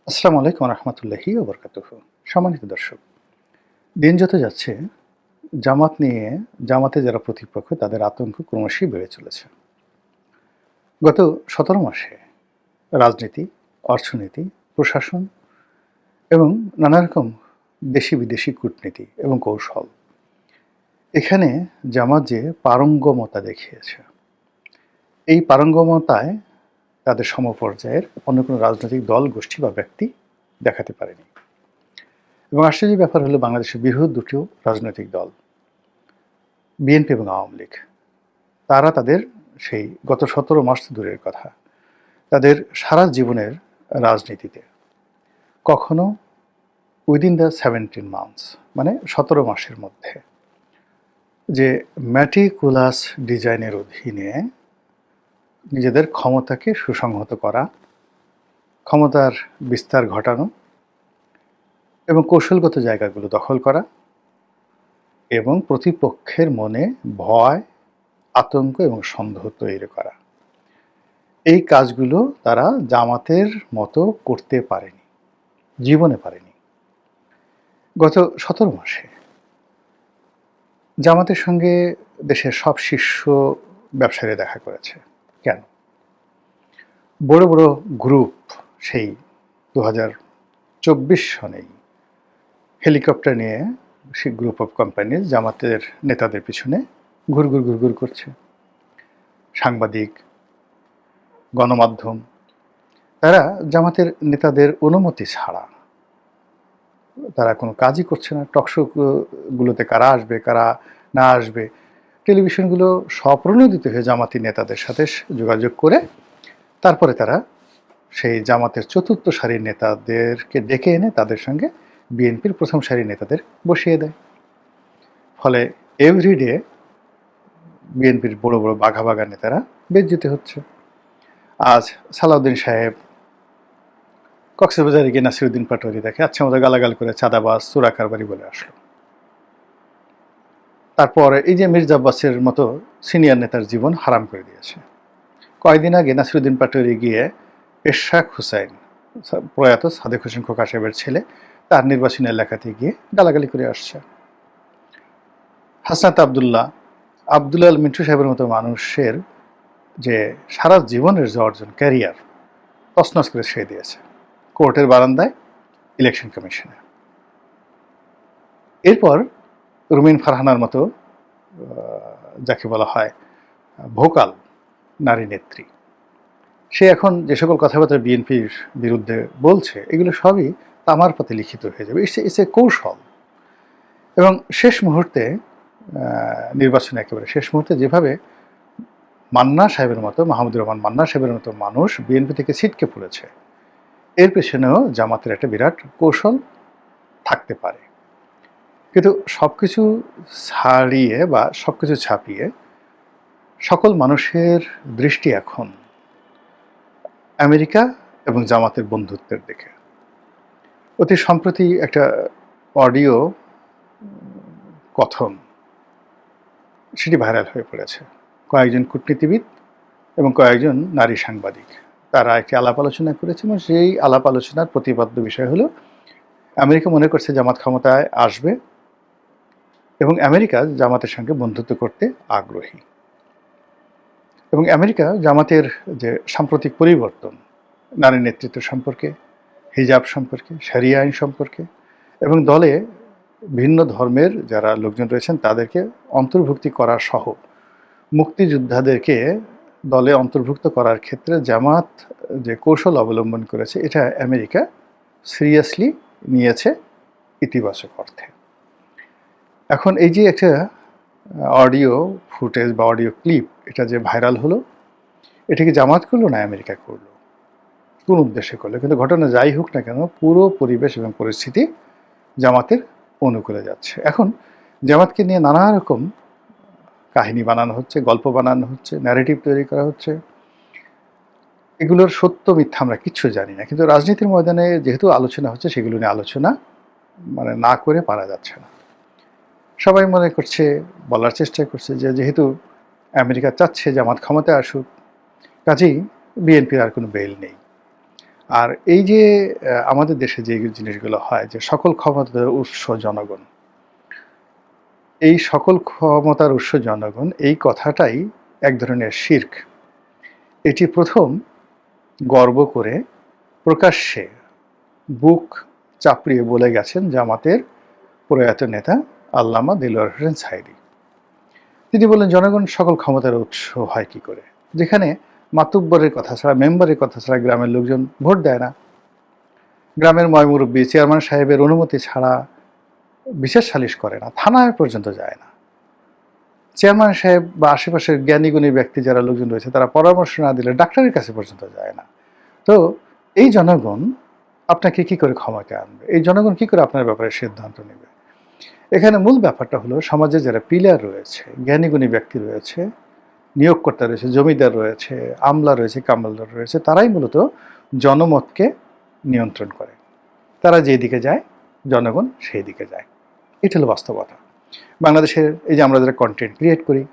আসসালামু আলাইকুম রহমতুল্লাহি ওবরকাতুহু। সম্মানিত দর্শক, দিন যত যাচ্ছে জামাতে যারা প্রতিপক্ষ তাদের আতঙ্ক ক্রমশই বেড়ে চলেছে। গত ১৭ মাসে রাজনীতি, অর্থনীতি, প্রশাসন এবং নানা রকম দেশি বিদেশি কূটনীতি এবং কৌশল, এখানে জামাত যে পারঙ্গমতা দেখিয়েছে, এই পারঙ্গমতায় তাদের সমপর্যায়ের অন্য কোনো রাজনৈতিক দল, গোষ্ঠী বা ব্যক্তি দেখাতে পারেনি। এবং আশ্চর্যের ব্যাপার হলো বাংলাদেশের বৃহৎ দুটো রাজনৈতিক দল বিএনপি এবং আওয়ামী লীগ, তারা তাদের সেই গত ১৭ মাস দূরের কথা, তাদের সারা জীবনের রাজনীতিতে কখনো উইদিন দ্য 17 মান্থস মানে ১৭ মাসের মধ্যে যে ম্যাটিকুলাস ডিজাইনের অধীনে নিজেদের ক্ষমতাকে সুসংহত করা, ক্ষমতার বিস্তার ঘটানো এবং কৌশলগত জায়গাগুলো দখল করা এবং প্রতিপক্ষের মনে ভয়, আতঙ্ক এবং সন্দেহ তৈরি করা, এই কাজগুলো তারা জামাতের মতো করতে পারেনি, জীবনে পারেনি। গত ১৭ মাসে জামাতের সঙ্গে দেশের সব শীর্ষ ব্যবসায়ীরা দেখা করেছে। কেন? বড় বড় গ্রুপ সেই ২০২৪ সনেই হেলিকপ্টার নিয়ে সেই গ্রুপ অফ কোম্পানি জামাতের নেতাদের পিছনে ঘুরঘুর করছে। সাংবাদিক, গণমাধ্যম, তারা জামাতের নেতাদের অনুমতি ছাড়া তারা কোনো কাজই করছে না। টকশোগুলোতে কারা আসবে, কারা না আসবে, টেলিভিশনগুলো স্বপ্রণোদিত হয়ে জামাতি নেতাদের সাথে যোগাযোগ করে তারপরে তারা সেই জামাতের চতুর্থ সারির নেতাদেরকে ডেকে এনে তাদের সঙ্গে বিএনপির প্রথম সারির নেতাদের বসিয়ে দেয়। ফলে এভরিডে বিএনপির বড় বড় বাঘা বাঘা নেতারা বেজ্জিত হচ্ছে। আজ সালাউদ্দিন সাহেব কক্সবাজারে গিয়ে নাসিরুদ্দিন পাটোয়ারি দেখে আচ্ছা মতো গালাগাল করে চাঁদাবাজ, চোরা কারবারি বলে আসলো। তারপর এই যে মির্জা আব্বাসের মতো সিনিয়র নেতার জীবন হারাম করে দিয়েছে। কয়েকদিন আগে নাসিরুদ্দিন পাটোয়ারি গিয়ে এরশাক হুসাইন, প্রয়াত সাদেক হোসেন খোকা সাহেবের ছেলে, তার নির্বাচনী এলাকাতে গিয়ে গালাগালি করে আসছে। হাসনাত আবদুল্লাহ, আবদুল্লাহ আল মিন্টু সাহেবের মতো মানুষের যে সারা জীবনের যে অর্জন, ক্যারিয়ার তছনছ করে ছেড়ে দিয়েছে কোর্টের বারান্দায়, ইলেকশন কমিশনে। এরপর রুমিন ফারহানার মতো যাকে বলা হয় ভোকাল নারী নেত্রী, সে এখন যে সকল কথাবার্তা বিএনপির বিরুদ্ধে বলছে এগুলো সবই তামার পাতে লিখিত হয়ে যাবে। ইটস এ কৌশল। এবং শেষ মুহূর্তে নির্বাচনে একেবারে শেষ মুহূর্তে যেভাবে মান্না সাহেবের মতো, মাহমুদুর রহমান মান্না সাহেবের মতো মানুষ বিএনপি থেকে ছিটকে পড়েছে, এর পেছনেও জামাতের একটা বিরাট কৌশল থাকতে পারে। কিন্তু সব কিছু ছাড়িয়ে বা সব কিছু ছাপিয়ে সকল মানুষের দৃষ্টি এখন আমেরিকা এবং জামাতের বন্ধুত্বের দিকে। অতি সম্প্রতি একটা অডিও কথন সেটি ভাইরাল হয়ে পড়েছে। কয়েকজন কূটনীতিবিদ এবং কয়েকজন নারী সাংবাদিক তারা একটি আলাপ আলোচনা করেছে এবং সেই আলাপ আলোচনার প্রতিপাদ্য বিষয় হলো আমেরিকা মনে করছে জামাত ক্ষমতায় আসবে এবং আমেরিকা জামাতের সঙ্গে বন্ধুত্ব করতে আগ্রহী। এবং আমেরিকা জামাতের যে সাম্প্রতিক পরিবর্তন, নারী নেতৃত্ব সম্পর্কে, হিজাব সম্পর্কে, শরিয়া আইন সম্পর্কে এবং দলে ভিন্ন ধর্মের যারা লোকজন রয়েছেন তাদেরকে অন্তর্ভুক্তি করা সহ মুক্তিযোদ্ধাদেরকে দলে অন্তর্ভুক্ত করার ক্ষেত্রে জামাত যে কৌশল অবলম্বন করেছে এটা আমেরিকা সিরিয়াসলি নিয়েছে ইতিবাচক অর্থে। এখন এই যে একটা অডিও ফুটেজ বা অডিও ক্লিপ এটা যে ভাইরাল হলো, এটা কি জামাত করলো না আমেরিকা করলো, কোন উদ্দেশ্যে করলো? কিন্তু ঘটনা যাই হোক না কেন পুরো পরিবেশ এবং পরিস্থিতি জামাতের অনুকূলে যাচ্ছে। এখন জামাতকে নিয়ে নানা রকম কাহিনী বানানো হচ্ছে, গল্প বানানো হচ্ছে, ন্যারেটিভ তৈরি করা হচ্ছে। এগুলোর সত্য মিথ্যা আমরা কিচ্ছু জানি না, কিন্তু রাজনীতির ময়দানে যেহেতু আলোচনা হচ্ছে সেগুলো নিয়ে আলোচনা না করে পারা যাচ্ছে না। সবাই মনে করছে, বলার চেষ্টা করছে যে যেহেতু আমেরিকা চাচ্ছে জামাত ক্ষমতায় আসুক, কাজেই বিএনপির আর কোনো বেল নেই। আর এই যে আমাদের দেশে যে জিনিসগুলো হয় যে সকল ক্ষমতার উৎস জনগণ, এই সকল ক্ষমতার উৎস জনগণ এই কথাটাই এক ধরনের শিরক। এটি প্রথম গর্ব করে প্রকাশ্যে বুক চাপড়িয়ে বলে গেছেন জামাতের প্রয়াত নেতা আল্লামা দেলোয়ার হোসেন সাঈদী। তিনি বললেন জনগণ সকল ক্ষমতার উৎস হয় কি করে, যেখানে মাতুব্বরের কথা ছাড়া, মেম্বারের কথা ছাড়া গ্রামের লোকজন ভোট দেয় না, গ্রামের ময়মুরব্বী চেয়ারম্যান সাহেবের অনুমতি ছাড়া বিশেষ সালিশ করে না, থানায় পর্যন্ত যায় না, চেয়ারম্যান সাহেব বা আশেপাশের জ্ঞানীগুণী ব্যক্তি যারা লোকজন রয়েছে তারা পরামর্শ না দিলে ডাক্তারের কাছে পর্যন্ত যায় না। তো এই জনগণ আপনাকে কি করে ক্ষমতায় আনবে, এই জনগণ কি করে আপনার ব্যাপারে সিদ্ধান্ত নেবে? এখানে মূল ব্যাপারটা হলো সমাজে যারা পিলার রয়েছে, জ্ঞানীগুণী ব্যক্তি রয়েছে, নিয়োগকর্তা রয়েছে, জমিদার রয়েছে, আমলা রয়েছে, কামালদার রয়েছে, তারাই মূলত জনমতকে নিয়ন্ত্রণ করে। তারা যেই দিকে যায় জনগণ সেই দিকে যায়। এটা হলো বাস্তবতা। বাংলাদেশের এই যে আমরা যারা কন্টেন্ট ক্রিয়েট করি,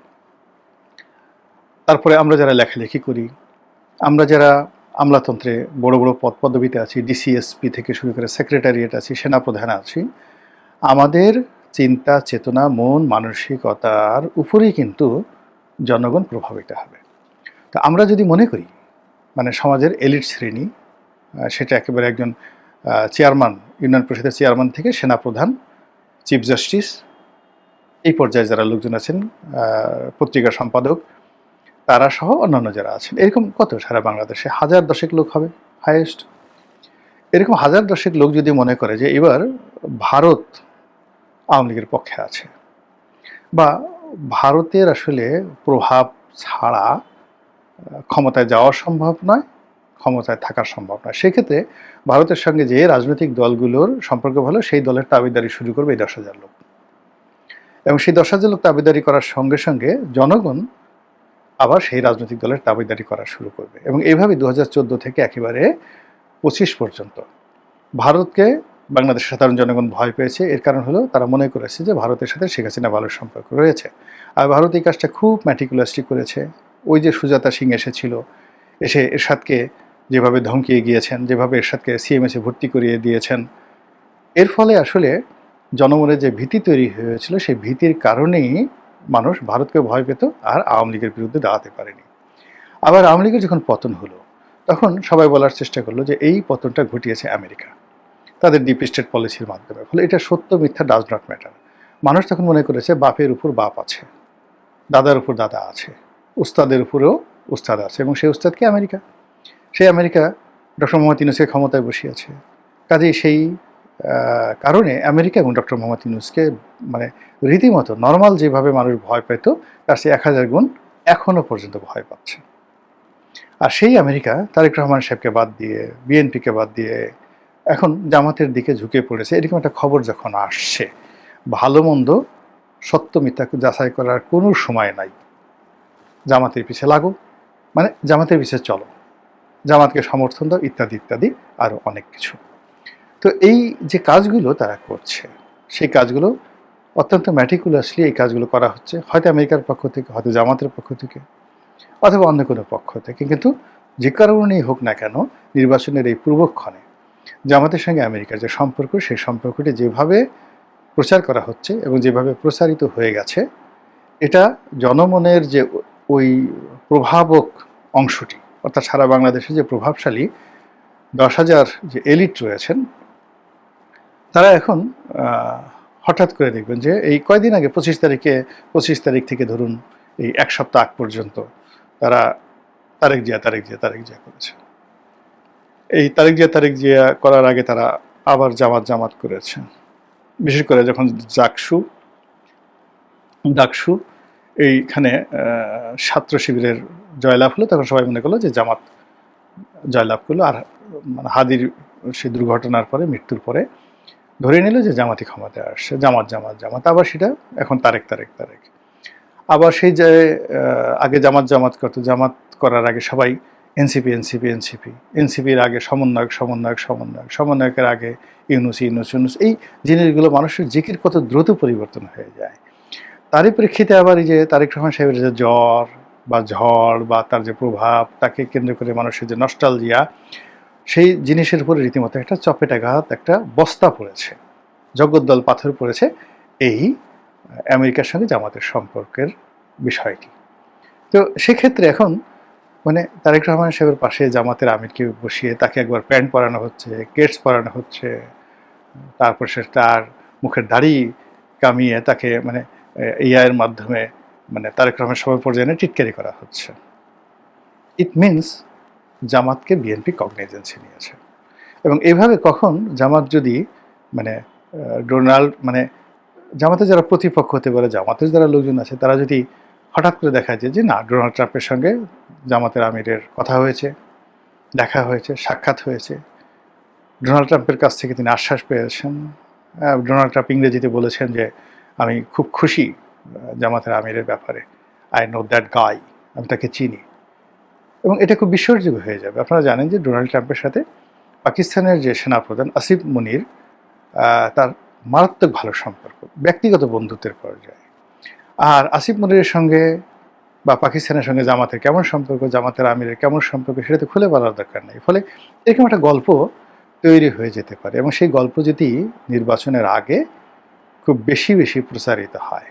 তারপরে আমরা যারা লেখালেখি করি, আমরা যারা আমলাতন্ত্রে বড় বড় পদ পদবিতে আছি, ডিসিএসপি থেকে শুরু করে সেক্রেটারিয়েট আছি, সেনাপ্রধান আছি, আমাদের চিন্তা চেতনা মন মানসিকতার উপরেই কিন্তু জনগণ প্রভাবিত হবে। তো আমরা যদি মনে করি মানে সমাজের এলিট শ্রেণী, সেটা একেবারে একজন চেয়ারম্যান, ইউনিয়ন পরিষদের চেয়ারম্যান থেকে সেনাপ্রধান, চিফ জাস্টিস, এই পর্যায়ে যারা লোকজন আছেন, পত্রিকা সম্পাদক, তারা সহ অন্যান্য যারা আছেন, এরকম কত সারা বাংলাদেশে 1000 লোক হবে হাইয়েস্ট। এরকম 1000 লোক যদি মনে করে যে এবার ভারত আওয়ামী লীগের পক্ষে আছে, বা ভারতের আসলে প্রভাব ছাড়া ক্ষমতায় যাওয়া সম্ভব নয়, ক্ষমতায় থাকা সম্ভব নয়, সেক্ষেত্রে ভারতের সঙ্গে যে রাজনৈতিক দলগুলোর সম্পর্ক ভালো সেই দলের দাবিদারি শুরু করবে এই 10,000 লোক, এবং সেই 10,000 লোক দাবিদারি করার সঙ্গে সঙ্গে জনগণ আবার সেই রাজনৈতিক দলের দাবিদারি করা শুরু করবে। এবং এইভাবে 2014 থেকে একেবারে 25 পর্যন্ত ভারতকে বাংলাদেশের সাধারণ জনগণ ভয় পেয়েছে। এর কারণ হলো তারা মনে করেছে যে ভারতের সাথে শেখ হাসিনা ভালো সম্পর্ক রয়েছে, আর ভারত এই কাজটা খুব ম্যাটিকুলাসলি করেছে। ওই যে সুজাতা সিং এসেছিল, এসে এরশাদকে যেভাবে ধমকিয়ে গিয়েছেন, যেভাবে এরশাদকে সিএমএসে ভর্তি করিয়ে দিয়েছেন, এর ফলে আসলে জনমনে যে ভীতি তৈরি হয়েছিল সেই ভীতির কারণেই মানুষ ভারতকে ভয় পেত আর আওয়ামী লীগের বিরুদ্ধে দাঁড়াতে পারেনি। আবার আওয়ামী লীগের যখন পতন হলো তখন সবাই বলার চেষ্টা করলো যে এই পতনটা ঘটিয়েছে আমেরিকা তাদের ডিপ স্টেট পলিসির মাধ্যমে। ফলে এটা সত্য মিথ্যা ডাজ নট ম্যাটার। মানুষ তখন মনে করেছে বাপের উপর বাপ আছে, দাদার উপর দাদা আছে, উস্তাদের উপরেও উস্তাদ আছে, এবং সেই উস্তাদকে আমেরিকা। সেই আমেরিকা ডক্টর মোহাম্মদ ইউনূসকে ক্ষমতায় বসিয়েছে। কাজেই সেই কারণে আমেরিকা এবং ডক্টর মোহাম্মদ ইউনূসকে মানে রীতিমতো নর্মাল যেভাবে মানুষ ভয় পেত তার সে 1000 গুণ এখনও পর্যন্ত ভয় পাচ্ছে। আর সেই আমেরিকা তারেক রহমান সাহেবকে বাদ দিয়ে, বিএনপিকে বাদ দিয়ে এখন জামাতের দিকে ঝুঁকে পড়েছে। এরকম একটা খবর যখন আসছে, ভালো মন্দ সত্য মিথ্যা যাচাই করার কোনো সময় নাই। জামাতের পিছে লাগো, মানে জামাতের পিছে চলো, জামাতকে সমর্থন দাও, ইত্যাদি ইত্যাদি আরও অনেক কিছু। তো এই যে কাজগুলো তারা করছে, সেই কাজগুলো অত্যন্ত ম্যাটিকুলাসলি এই কাজগুলো করা হচ্ছে, হয়তো আমেরিকার পক্ষ থেকে, হয়তো জামাতের পক্ষ থেকে, অথবা অন্য কোনো পক্ষ থেকে। কিন্তু যে কারণেই হোক না কেন, নির্বাচনের এই পূর্বক্ষণে জামাতের সঙ্গে আমেরিকার যে সম্পর্ক, সেই সম্পর্কটি যেভাবে প্রচার করা হচ্ছে এবং যেভাবে প্রচারিত হয়ে গেছে, এটা জনমনের যে ওই প্রভাবক অংশটি, অর্থাৎ সারা বাংলাদেশে যে প্রভাবশালী 10,000 যে এলিট রয়েছেন, তারা এখন হঠাৎ করে দেখবেন যে এই কয়দিন আগে 25 তারিখ থেকে ধরুন এই এক সপ্তাহ আগ পর্যন্ত তারা তারেক জিয়া করেছে। এই তারেক জিয়া করার আগে তারা আবার জামাত করেছে। বিশেষ করে যখন ডাকসু এইখানে ছাত্র শিবিরের জয়লাভ হলো, তখন সবাই মনে করলো যে জামাত জয়লাভ করলো। আর মানে হাদির সেই দুর্ঘটনার পরে, মৃত্যুর পরে ধরে নিল যে জামাতি ক্ষমতায় আসছে, জামাত। আবার সেটা এখন তারেক। আবার সেই যে আগে জামাত করতো, জামাত করার আগে সবাই এনসিপির আগে সমন্বয়কের আগে ইউনূস। এই জিনিসগুলো মানুষের জিকির কত দ্রুত পরিবর্তন হয়ে যায়। তারই প্রেক্ষিতে আবার এই যে তারেক রহমান সাহেবের যে জ্বর বা ঝড় বা তার যে প্রভাব, তাকে কেন্দ্র করে মানুষের যে নস্টালজিয়া, সেই জিনিসের উপরে রীতিমতো একটা চপেটাঘাত, একটা বস্তা পড়েছে, জগদ্দল পাথর পড়েছে এই আমেরিকার সঙ্গে জামাতের সম্পর্কের বিষয়টি। তো সেক্ষেত্রে এখন মানে তারেক রহমান সাহেবের পাশে জামাতের আমিরকে বসিয়ে তাকে একবার প্যান্ট পরানো হচ্ছে, কেটস পরানো হচ্ছে, তারপর সে তার মুখের দাড়ি কামিয়ে তাকে মানে এআইয়ের মাধ্যমে মানে তারেক রহমান সভা পর্যায়ে টিটকারি করা হচ্ছে। ইট মিনস জামাতকে বিএনপি কগনিজেন্সি নিয়েছে। এবং এভাবে কখন জামাত যদি মানে ডোনাল্ড মানে জামাতের যারা প্রতিপক্ষ হতে পারে, জামাতের যারা লোকজন আছে, তারা যদি হঠাৎ করে দেখা যায় যে না, ডোনাল্ড ট্রাম্পের সঙ্গে জামাতের আমিরের কথা হয়েছে, দেখা হয়েছে, সাক্ষাৎ হয়েছে, ডোনাল্ড ট্রাম্পের কাছ থেকে তিনি আশ্বাস পেয়েছেন, ডোনাল্ড ট্রাম্প ইংরেজিতে বলেছেন যে আমি খুব খুশি জামাতের আমিরের ব্যাপারে, আই নো দ্যাট গাই, আমি তাকে চিনি, এবং এটা খুব বিশ্বাসযোগ্য হয়ে যাবে। আপনারা জানেন যে ডোনাল্ড ট্রাম্পের সাথে পাকিস্তানের যে সেনাপ্রধান আসিফ মুনির, তার মারাত্মক ভালো সম্পর্ক, ব্যক্তিগত বন্ধুত্বের পর্যায়ে। আর আসিফ মুনিরের সঙ্গে বা পাকিস্তানের সঙ্গে জামাতের কেমন সম্পর্ক, জামাতের আমিরের কেমন সম্পর্ক, সেটা তো খুলে বলার দরকার নেই। ফলে এরকম একটা গল্প তৈরি হয়ে যেতে পারে, এবং সেই গল্প যদি নির্বাচনের আগে খুব বেশি বেশি প্রচারিত হয়,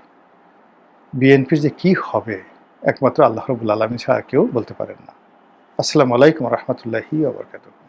বিএনপির যে কি হবে একমাত্র আল্লাহ রাব্বুল আলামিন ছাড়া কেউ বলতে পারেন না। আসসালামু আলাইকুম ওয়া রাহমাতুল্লাহি ওয়া বারাকাতুহু।